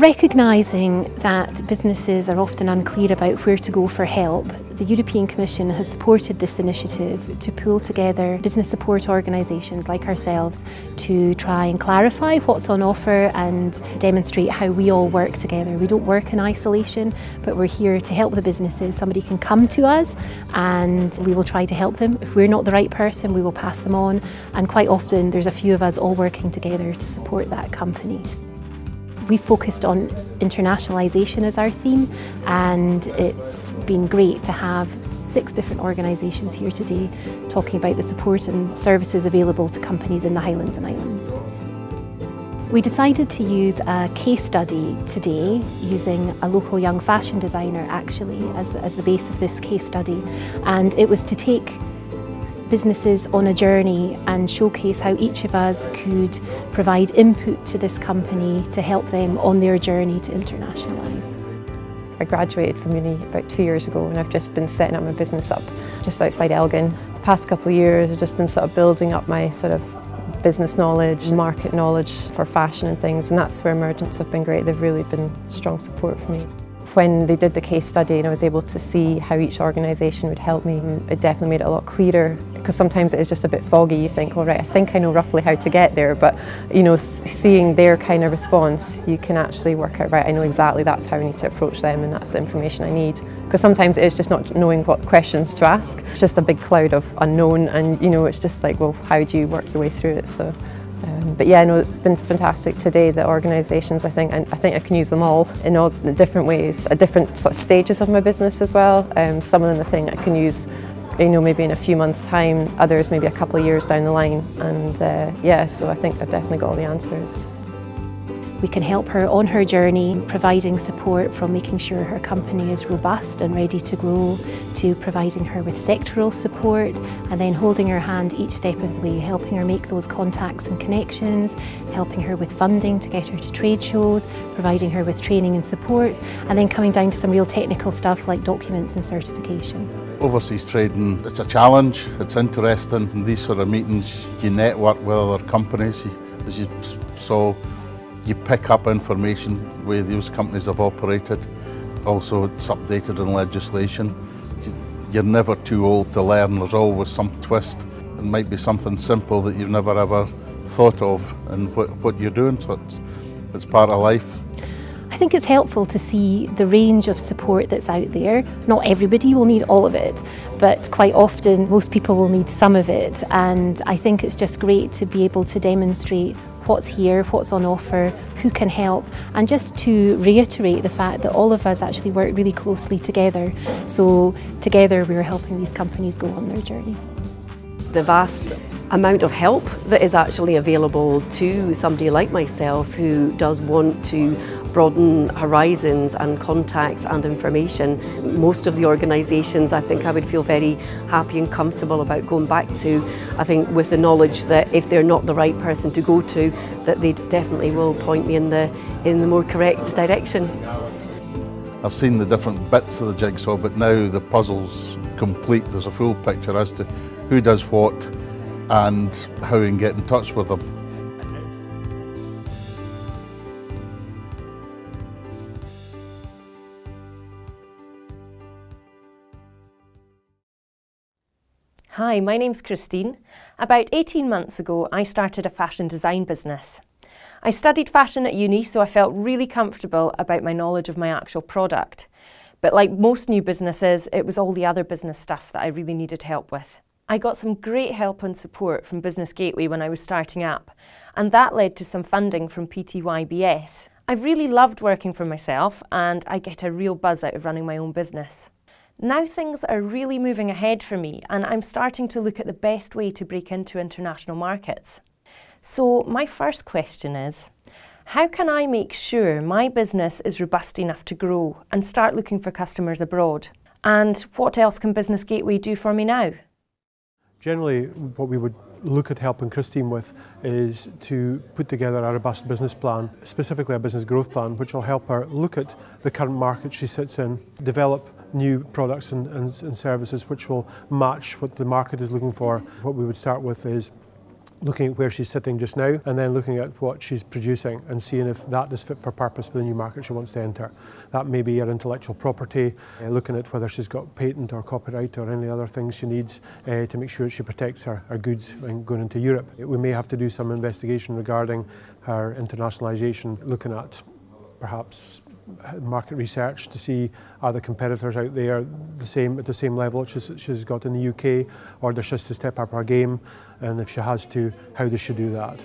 Recognising that businesses are often unclear about where to go for help, the European Commission has supported this initiative to pull together business support organisations like ourselves to try and clarify what's on offer and demonstrate how we all work together. We don't work in isolation, but we're here to help the businesses. Somebody can come to us and we will try to help them. If we're not the right person, we will pass them on, and quite often there's a few of us all working together to support that company. We focused on internationalisation as our theme, and it's been great to have 6 different organisations here today talking about the support and services available to companies in the Highlands and Islands. We decided to use a case study today using a local young fashion designer actually as the base of this case study, and it was to take businesses on a journey and showcase how each of us could provide input to this company to help them on their journey to internationalise. I graduated from uni about 2 years ago, and I've just been setting up my business up just outside Elgin. The past couple of years I've just been sort of building up my sort of business knowledge, market knowledge for fashion and things, and that's where Emergence have been great. They've really been strong support for me. When they did the case study and I was able to see how each organisation would help me, it definitely made it a lot clearer, because sometimes it is just a bit foggy. You think, all right, I think I know roughly how to get there, but you know, seeing their kind of response, you can actually work out, right, I know exactly that's how I need to approach them and that's the information I need. Because sometimes it is just not knowing what questions to ask. It's just a big cloud of unknown, and you know, it's just like, well, how do you work your way through it? So. But yeah, no, it's been fantastic today, the organisations. I think I can use them all in all different ways, at different sort of stages of my business as well. Some of them I think I can use, you know, maybe in a few months' time, others maybe a couple of years down the line. And yeah, so I think I've definitely got all the answers. We can help her on her journey, providing support from making sure her company is robust and ready to grow, to providing her with sectoral support, and then holding her hand each step of the way, helping her make those contacts and connections, helping her with funding to get her to trade shows, providing her with training and support, and then coming down to some real technical stuff like documents and certification. Overseas trading, it's a challenge, it's interesting. In these sort of meetings, you network with other companies, as you saw. You pick up information the way those companies have operated. Also, it's updated in legislation. You're never too old to learn. There's always some twist. It might be something simple that you've never ever thought of in what you're doing, so it's part of life. I think it's helpful to see the range of support that's out there. Not everybody will need all of it, but quite often most people will need some of it, and I think it's just great to be able to demonstrate what's here, what's on offer, who can help, and just to reiterate the fact that all of us actually work really closely together. So together we're helping these companies go on their journey. The vast amount of help that is actually available to somebody like myself who does want to broaden horizons and contacts and information. Most of the organisations I think I would feel very happy and comfortable about going back to, I think with the knowledge that if they're not the right person to go to, that they definitely will point me in the more correct direction. I've seen the different bits of the jigsaw, but now the puzzle's complete. There's a full picture as to who does what and how we can get in touch with them. Hi, my name's Christine. About 18 months ago, I started a fashion design business. I studied fashion at uni, so I felt really comfortable about my knowledge of my actual product. But like most new businesses, it was all the other business stuff that I really needed help with. I got some great help and support from Business Gateway when I was starting up, and that led to some funding from PTYBS. I've really loved working for myself, and I get a real buzz out of running my own business. Now things are really moving ahead for me, and I'm starting to look at the best way to break into international markets. So my first question is, how can I make sure my business is robust enough to grow and start looking for customers abroad? And what else can Business Gateway do for me now? Generally, what we would look at helping Christine with is to put together a robust business plan, specifically a business growth plan, which will help her look at the current market she sits in, develop new products and services which will match what the market is looking for. What we would start with is looking at where she's sitting just now and then looking at what she's producing and seeing if that is fit for purpose for the new market she wants to enter. That may be her intellectual property, looking at whether she's got patent or copyright or any other things she needs to make sure she protects her goods when going into Europe. We may have to do some investigation regarding her internationalisation, looking at perhaps market research to see are the competitors out there at the same level she's got in the UK, or does she have to step up her game, and if she has to, how does she do that?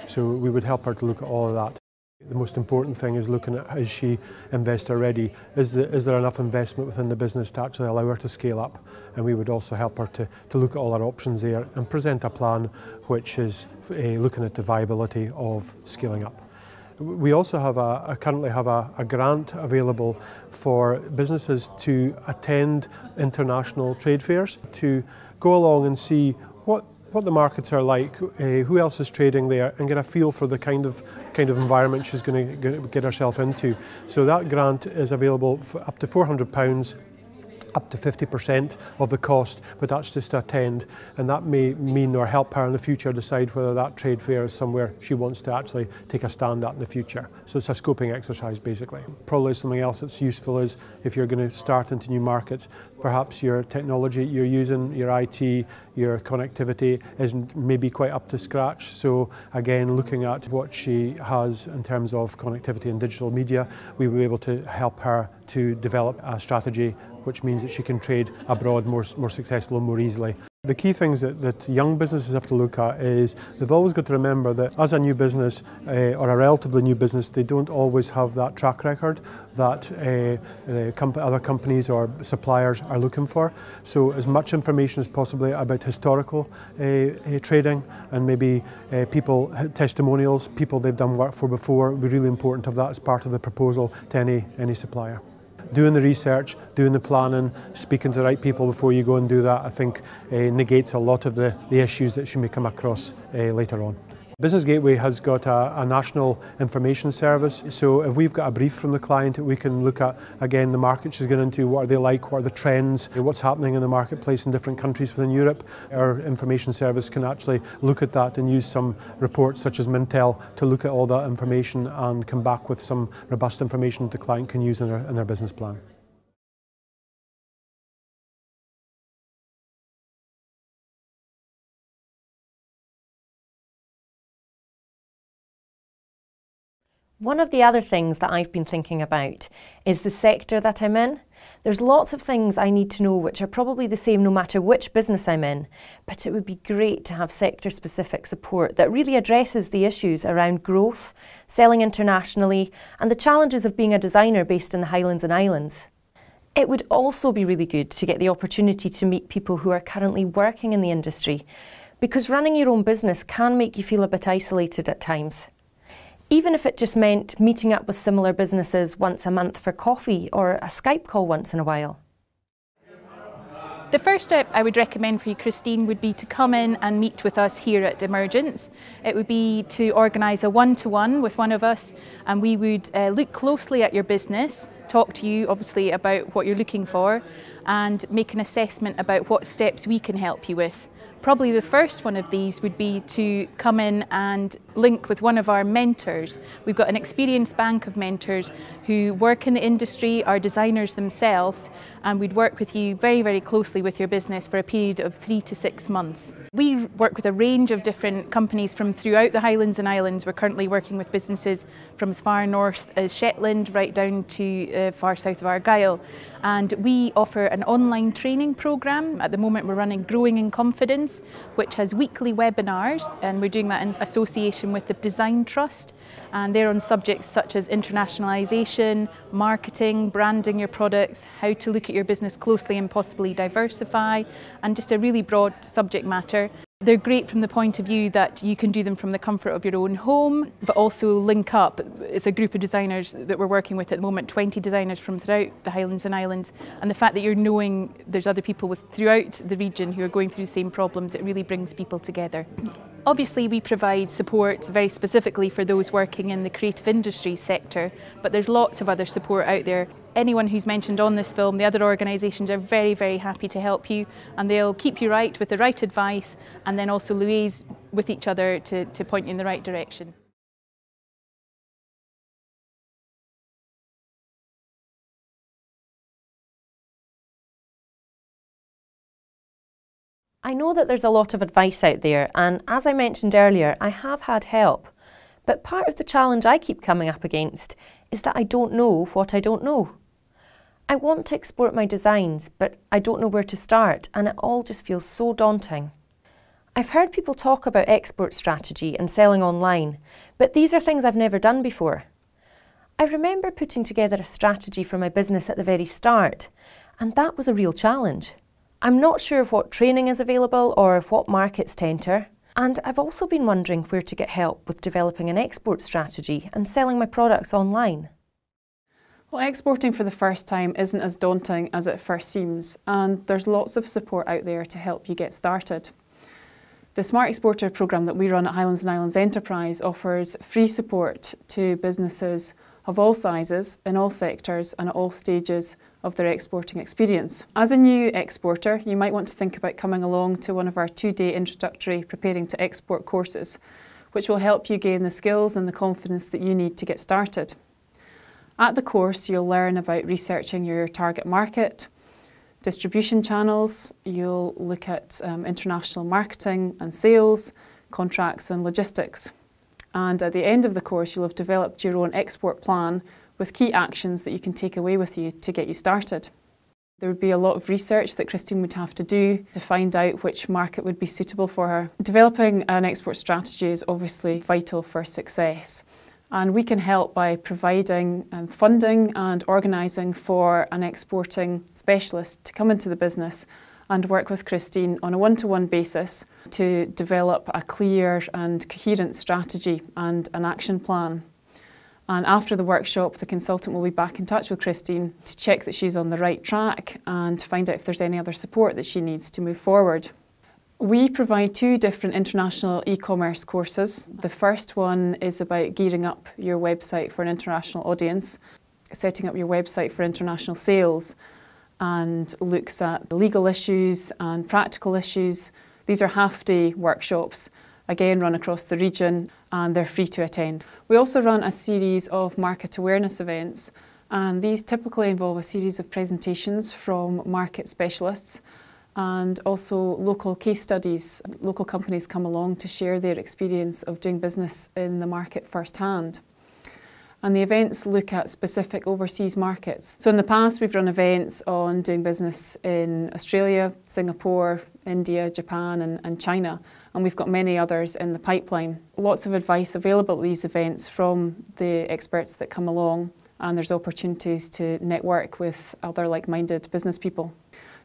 So we would help her to look at all of that. The most important thing is looking at, is she investor ready? Is there enough investment within the business to actually allow her to scale up? And we would also help her to look at all our options there and present a plan which is looking at the viability of scaling up. We also currently have a grant available for businesses to attend international trade fairs, to go along and see what the markets are like, who else is trading there, and get a feel for the kind of environment she's going to get herself into. So that grant is available for up to £400, up to 50% of the cost, but that's just to attend, and that may mean or help her in the future decide whether that trade fair is somewhere she wants to actually take a stand at in the future. So it's a scoping exercise basically. Probably something else that's useful is if you're going to start into new markets, perhaps your technology you're using, your IT, your connectivity isn't maybe quite up to scratch. So again, looking at what she has in terms of connectivity and digital media, we will be able to help her to develop a strategy which means that she can trade abroad more successfully and more easily. The key things that young businesses have to look at is they've always got to remember that as a new business or a relatively new business, they don't always have that track record that other companies or suppliers are looking for. So as much information as possible about historical trading and maybe testimonials, people they've done work for before, would be really important to have that as part of the proposal to any supplier. Doing the research, doing the planning, speaking to the right people before you go and do that, I think negates a lot of the issues that she may come across later on. Business Gateway has got a national information service, so if we've got a brief from the client, we can look at, again, the market she's going into, what are they like, what are the trends, what's happening in the marketplace in different countries within Europe. Our information service can actually look at that and use some reports such as Mintel to look at all that information and come back with some robust information that the client can use in their business plan. One of the other things that I've been thinking about is the sector that I'm in. There's lots of things I need to know which are probably the same no matter which business I'm in, but it would be great to have sector-specific support that really addresses the issues around growth, selling internationally, and the challenges of being a designer based in the Highlands and Islands. It would also be really good to get the opportunity to meet people who are currently working in the industry, because running your own business can make you feel a bit isolated at times. Even if it just meant meeting up with similar businesses once a month for coffee or a Skype call once in a while. The first step I would recommend for you, Christine, would be to come in and meet with us here at Emergence. It would be to organise a one-to-one with one of us, and we would look closely at your business, talk to you obviously about what you're looking for, and make an assessment about what steps we can help you with. Probably the first one of these would be to come in and link with one of our mentors. We've got an experienced bank of mentors who work in the industry, are designers themselves, and we'd work with you very, very closely with your business for a period of 3 to 6 months. We work with a range of different companies from throughout the Highlands and Islands. We're currently working with businesses from as far north as Shetland right down to far south of Argyll. And we offer an online training programme. At the moment we're running Growing in Confidence, which has weekly webinars, and we're doing that in association with the Design Trust. And they're on subjects such as internationalisation, marketing, branding your products, how to look at your business closely and possibly diversify, and just a really broad subject matter. They're great from the point of view that you can do them from the comfort of your own home, but also link up. It's a group of designers that we're working with at the moment, 20 designers from throughout the Highlands and Islands, and the fact that you're knowing there's other people throughout the region who are going through the same problems, it really brings people together. Obviously we provide support very specifically for those working in the creative industry sector, but there's lots of other support out there. anyone who's mentioned on this film, the other organisations are very, very happy to help you, and they'll keep you right with the right advice and then also liaise with each other to point you in the right direction. I know that there's a lot of advice out there, and as I mentioned earlier, I have had help. But part of the challenge I keep coming up against is that I don't know what I don't know. I want to export my designs, but I don't know where to start, and it all just feels so daunting. I've heard people talk about export strategy and selling online, but these are things I've never done before. I remember putting together a strategy for my business at the very start, and that was a real challenge. I'm not sure what training is available or what markets to enter, and I've also been wondering where to get help with developing an export strategy and selling my products online. Well, exporting for the first time isn't as daunting as it first seems, and there's lots of support out there to help you get started. The Smart Exporter programme that we run at Highlands and Islands Enterprise offers free support to businesses of all sizes, in all sectors and at all stages of their exporting experience. As a new exporter, you might want to think about coming along to one of our 2-day introductory Preparing to Export courses, which will help you gain the skills and the confidence that you need to get started. At the course, you'll learn about researching your target market, distribution channels, you'll look at international marketing and sales, contracts and logistics. And at the end of the course, you'll have developed your own export plan with key actions that you can take away with you to get you started. There would be a lot of research that Christine would have to do to find out which market would be suitable for her. Developing an export strategy is obviously vital for success. And we can help by providing funding and organising for an exporting specialist to come into the business and work with Christine on a one-to-one basis to develop a clear and coherent strategy and an action plan. And after the workshop, the consultant will be back in touch with Christine to check that she's on the right track and to find out if there's any other support that she needs to move forward. We provide 2 different international e-commerce courses. The first one is about gearing up your website for an international audience, setting up your website for international sales, and looks at legal issues and practical issues. These are half-day workshops, again run across the region, and they're free to attend. We also run a series of market awareness events, and these typically involve a series of presentations from market specialists and also local case studies. Local companies come along to share their experience of doing business in the market firsthand. And the events look at specific overseas markets. So in the past, we've run events on doing business in Australia, Singapore, India, Japan and China, and we've got many others in the pipeline. Lots of advice available at these events from the experts that come along, and there's opportunities to network with other like-minded business people.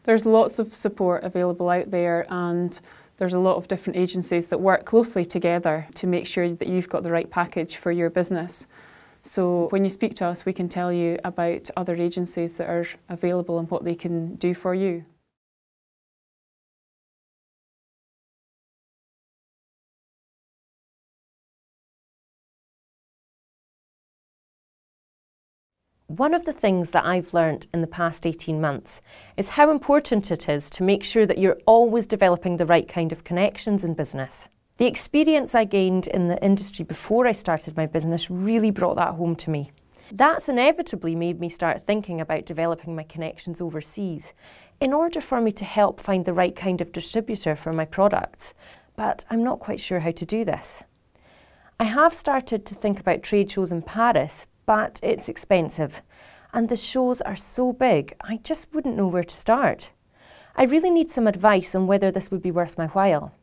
There's lots of support available out there, and there's a lot of different agencies that work closely together to make sure that you've got the right package for your business. So when you speak to us, we can tell you about other agencies that are available and what they can do for you. One of the things that I've learnt in the past 18 months is how important it is to make sure that you're always developing the right kind of connections in business. The experience I gained in the industry before I started my business really brought that home to me. That's inevitably made me start thinking about developing my connections overseas in order for me to help find the right kind of distributor for my products, but I'm not quite sure how to do this. I have started to think about trade shows in Paris, but it's expensive, and the shows are so big, I just wouldn't know where to start. I really need some advice on whether this would be worth my while.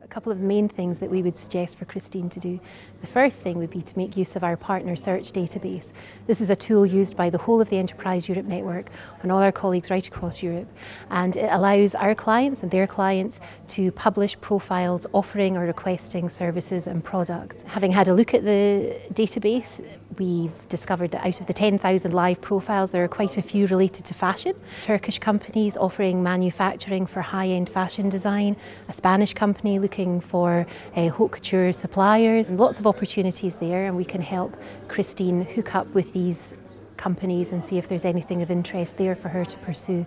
A couple of main things that we would suggest for Christine to do. The first thing would be to make use of our partner search database. This is a tool used by the whole of the Enterprise Europe network and all our colleagues right across Europe, and it allows our clients and their clients to publish profiles offering or requesting services and products. Having had a look at the database, we've discovered that out of the 10,000 live profiles, there are quite a few related to fashion. Turkish companies offering manufacturing for high-end fashion design, a Spanish company looking for haute couture suppliers, and lots of opportunities there, and we can help Christine hook up with these companies and see if there's anything of interest there for her to pursue.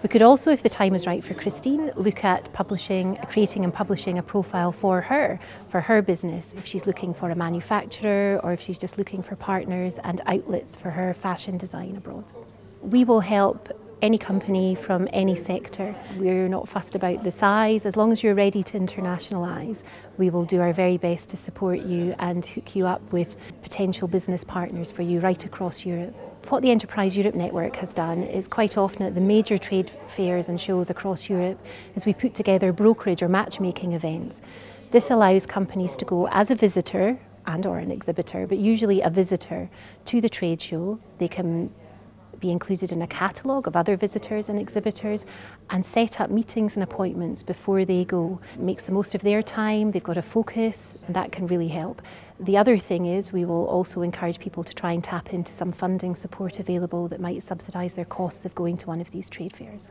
We could also, if the time is right for Christine, look at creating and publishing a profile for her business, if she's looking for a manufacturer or if she's just looking for partners and outlets for her fashion design abroad. We will help any company from any sector. We're not fussed about the size. As long as you're ready to internationalise, we will do our very best to support you and hook you up with potential business partners for you right across Europe. What the Enterprise Europe Network has done is quite often at the major trade fairs and shows across Europe is we put together brokerage or matchmaking events. This allows companies to go as a visitor and or an exhibitor, but usually a visitor to the trade show. They can be included in a catalogue of other visitors and exhibitors and set up meetings and appointments before they go. It makes the most of their time, they've got a focus, and that can really help. The other thing is we will also encourage people to try and tap into some funding support available that might subsidise their costs of going to one of these trade fairs.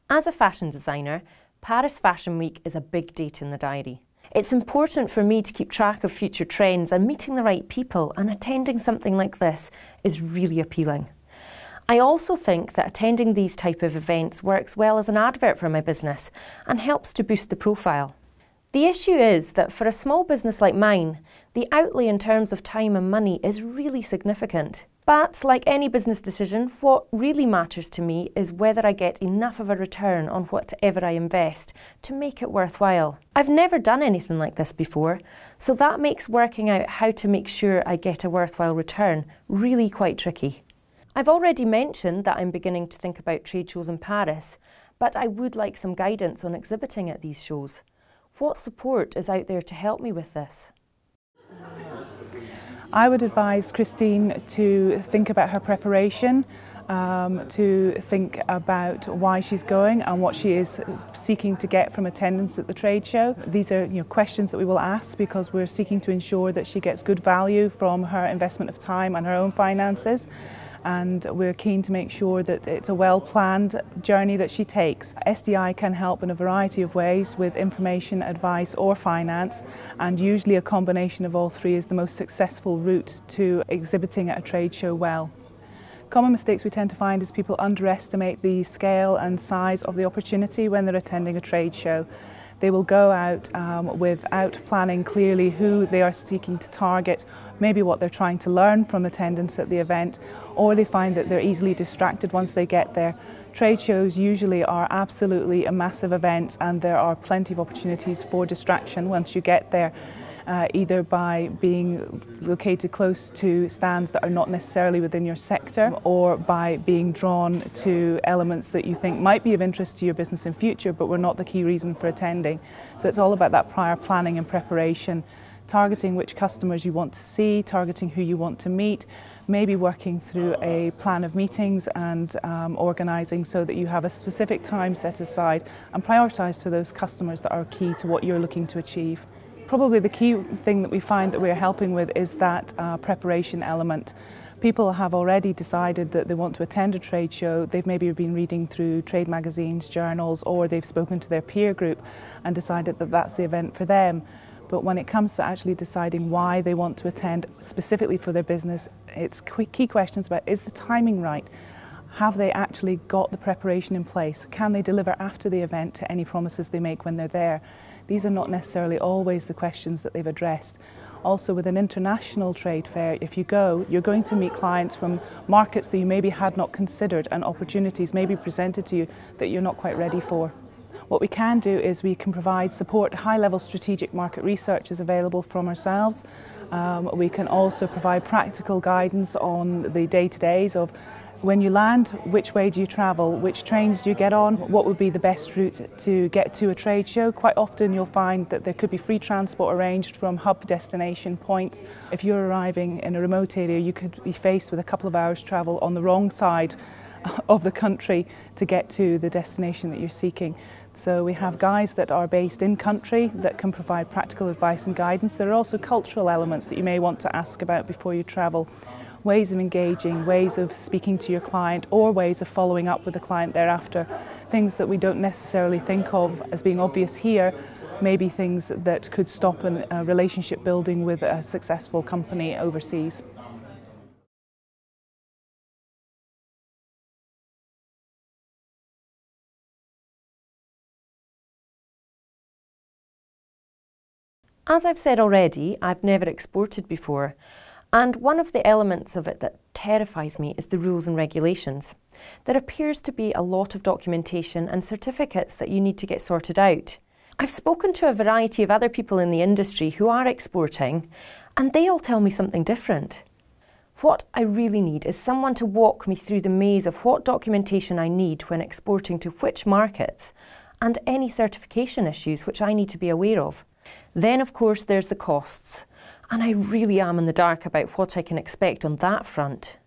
As a fashion designer, Paris Fashion Week is a big date in the diary. It's important for me to keep track of future trends, and meeting the right people and attending something like this is really appealing. I also think that attending these type of events works well as an advert for my business and helps to boost the profile. The issue is that for a small business like mine, the outlay in terms of time and money is really significant. But like any business decision, what really matters to me is whether I get enough of a return on whatever I invest to make it worthwhile. I've never done anything like this before, so that makes working out how to make sure I get a worthwhile return really quite tricky. I've already mentioned that I'm beginning to think about trade shows in Paris, but I would like some guidance on exhibiting at these shows. What support is out there to help me with this? I would advise Christine to think about her preparation, to think about why she's going and what she is seeking to get from attendance at the trade show. These are questions that we will ask because we're seeking to ensure that she gets good value from her investment of time and her own finances. And we're keen to make sure that it's a well-planned journey that she takes. SDI can help in a variety of ways with information, advice or finance, and usually a combination of all three is the most successful route to exhibiting at a trade show well. Common mistakes we tend to find is people underestimate the scale and size of the opportunity when they're attending a trade show. They will go out without planning clearly who they are seeking to target, maybe what they're trying to learn from attendance at the event, or they find that they're easily distracted once they get there. Trade shows usually are absolutely a massive event, and there are plenty of opportunities for distraction once you get there. Either by being located close to stands that are not necessarily within your sector, or by being drawn to elements that you think might be of interest to your business in future but were not the key reason for attending. So it's all about that prior planning and preparation, targeting which customers you want to see, targeting who you want to meet, maybe working through a plan of meetings and organising so that you have a specific time set aside and prioritised for those customers that are key to what you're looking to achieve. Probably the key thing that we find that we're helping with is that preparation element. People have already decided that they want to attend a trade show. They've maybe been reading through trade magazines, journals, or they've spoken to their peer group and decided that that's the event for them. But when it comes to actually deciding why they want to attend specifically for their business, it's key questions about, is the timing right? Have they actually got the preparation in place? Can they deliver after the event to any promises they make when they're there? These are not necessarily always the questions that they've addressed. Also, with an international trade fair, if you go, you're going to meet clients from markets that you maybe had not considered, and opportunities may be presented to you that you're not quite ready for. What we can do is we can provide support. High-level strategic market research is available from ourselves. We can also provide practical guidance on the day-to-days of when you land, which way do you travel, which trains do you get on, what would be the best route to get to a trade show. Quite often you'll find that there could be free transport arranged from hub destination points. If you're arriving in a remote area, you could be faced with a couple of hours travel on the wrong side of the country to get to the destination that you're seeking. So we have guides that are based in country that can provide practical advice and guidance. There are also cultural elements that you may want to ask about before you travel. ways of engaging, ways of speaking to your client, or ways of following up with the client thereafter. Things that we don't necessarily think of as being obvious here, maybe things that could stop a relationship building with a successful company overseas. As I've said already, I've never exported before, and one of the elements of it that terrifies me is the rules and regulations. There appears to be a lot of documentation and certificates that you need to get sorted out. I've spoken to a variety of other people in the industry who are exporting, and they all tell me something different. What I really need is someone to walk me through the maze of what documentation I need when exporting to which markets, and any certification issues which I need to be aware of. Then, of course, there's the costs, and I really am in the dark about what I can expect on that front.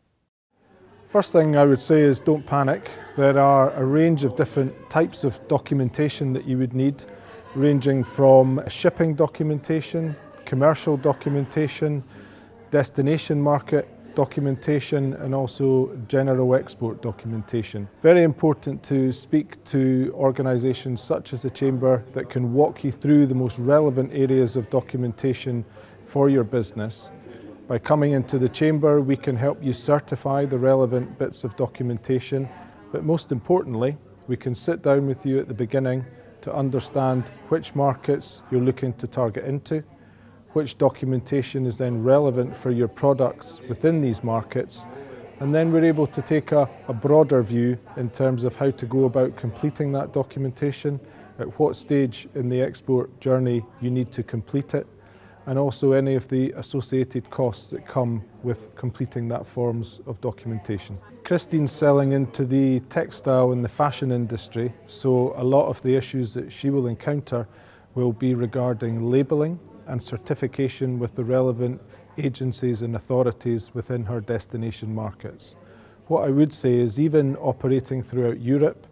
First thing I would say is don't panic. There are a range of different types of documentation that you would need, ranging from shipping documentation, commercial documentation, destination market documentation, and also general export documentation. Very important to speak to organisations such as the Chamber that can walk you through the most relevant areas of documentation for your business. By coming into the Chamber, we can help you certify the relevant bits of documentation, but most importantly, we can sit down with you at the beginning to understand which markets you're looking to target into, which documentation is then relevant for your products within these markets, and then we're able to take a broader view in terms of how to go about completing that documentation, at what stage in the export journey you need to complete it, and also any of the associated costs that come with completing that forms of documentation. Christine's selling into the textile and the fashion industry, so a lot of the issues that she will encounter will be regarding labelling and certification with the relevant agencies and authorities within her destination markets. What I would say is, even operating throughout Europe,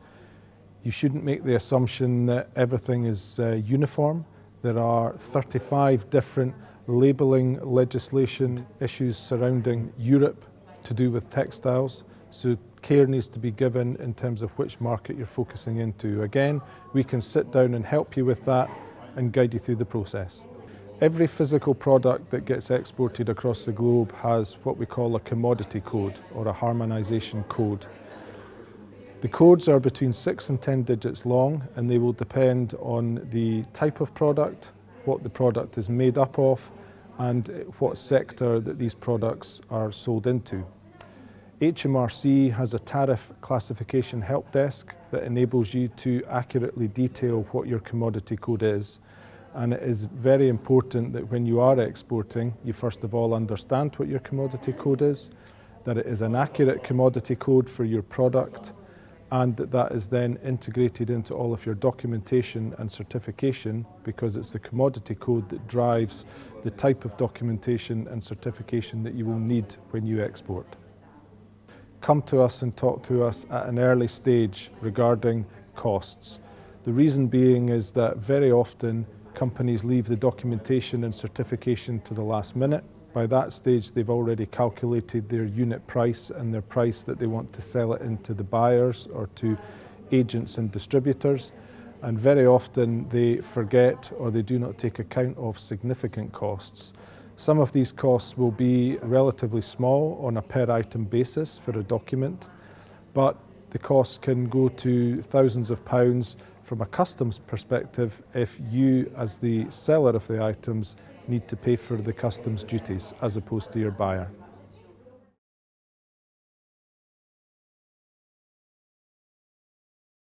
you shouldn't make the assumption that everything is uniform. There are 35 different labelling legislation issues surrounding Europe to do with textiles, so care needs to be given in terms of which market you're focusing into. Again, we can sit down and help you with that and guide you through the process. Every physical product that gets exported across the globe has what we call a commodity code or a harmonisation code. The codes are between 6 and 10 digits long, and they will depend on the type of product, what the product is made up of, and what sector that these products are sold into. HMRC has a tariff classification help desk that enables you to accurately detail what your commodity code is. And it is very important that when you are exporting, you first of all understand what your commodity code is, that it is an accurate commodity code for your product, and that is then integrated into all of your documentation and certification, because it's the commodity code that drives the type of documentation and certification that you will need when you export. Come to us and talk to us at an early stage regarding costs. The reason being is that very often companies leave the documentation and certification to the last minute. By that stage, they've already calculated their unit price and their price that they want to sell it into the buyers or to agents and distributors. And very often they forget or they do not take account of significant costs. Some of these costs will be relatively small on a per item basis for a document, but the costs can go to thousands of pounds from a customs perspective if you, as the seller of the items, need to pay for the customs duties as opposed to your buyer.